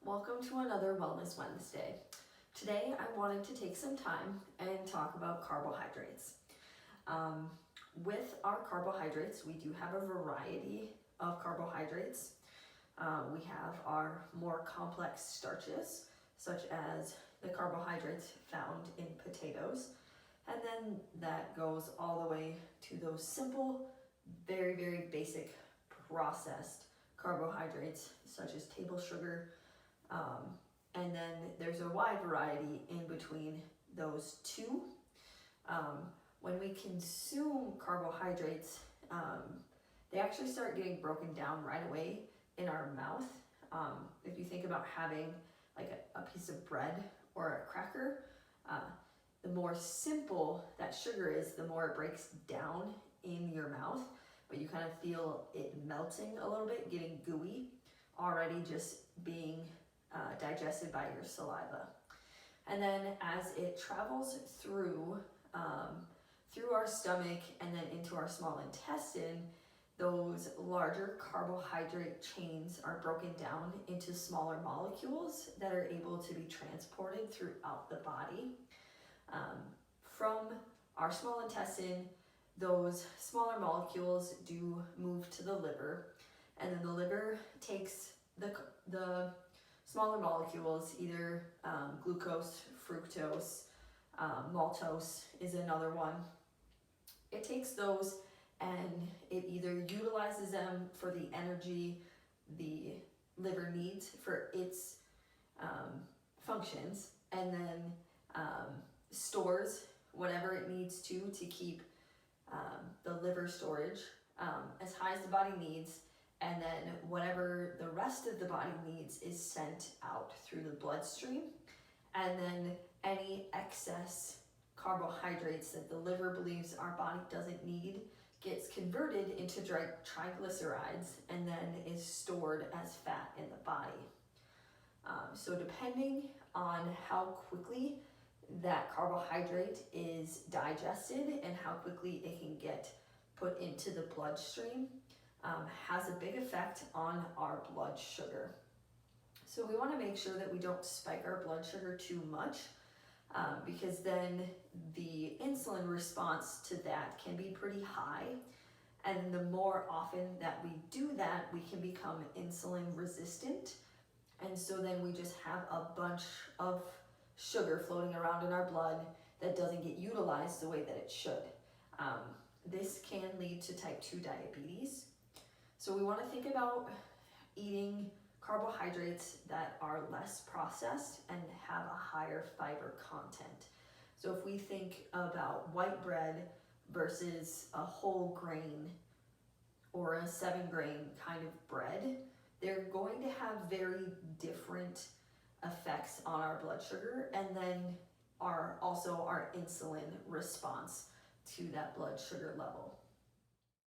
Welcome to another Wellness Wednesday. Today I wanted to take some time and talk about carbohydrates. With our carbohydrates, we do have a variety of carbohydrates. We have our more complex starches, such as the carbohydrates found in potatoes, and then that goes all the way to those simple, very, very basic processed carbohydrates, such as table sugar. And then there's a wide variety in between those two. When we consume carbohydrates, they actually start getting broken down right away in our mouth. If you think about having like a piece of bread or a cracker, the more simple that sugar is, the more it breaks down in your mouth, but you kind of feel it melting a little bit, getting gooey, already just being digested by your saliva. And then as it travels through our stomach and then into our small intestine, those larger carbohydrate chains are broken down into smaller molecules that are able to be transported throughout the body. From our small intestine, those smaller molecules do move to the liver, and then the liver takes the smaller molecules, either glucose, fructose, maltose is another one. It takes those and it either utilizes them for the energy the liver needs for its functions, and then stores whatever it needs to keep the liver storage as high as the body needs. And then whatever the rest of the body needs is sent out through the bloodstream. And then any excess carbohydrates that the liver believes our body doesn't need gets converted into triglycerides and then is stored as fat in the body. So depending on how quickly that carbohydrate is digested and how quickly it can get put into the bloodstream, has a big effect on our blood sugar. So we want to make sure that we don't spike our blood sugar too much, because then the insulin response to that can be pretty high. And the more often that we do that, we can become insulin resistant. And so then we just have a bunch of sugar floating around in our blood that doesn't get utilized the way that it should. This can lead to type 2 diabetes. So we want to think about eating carbohydrates that are less processed and have a higher fiber content. So if we think about white bread versus a whole grain or a 7-grain kind of bread, they're going to have very different effects on our blood sugar, and then also our insulin response to that blood sugar level.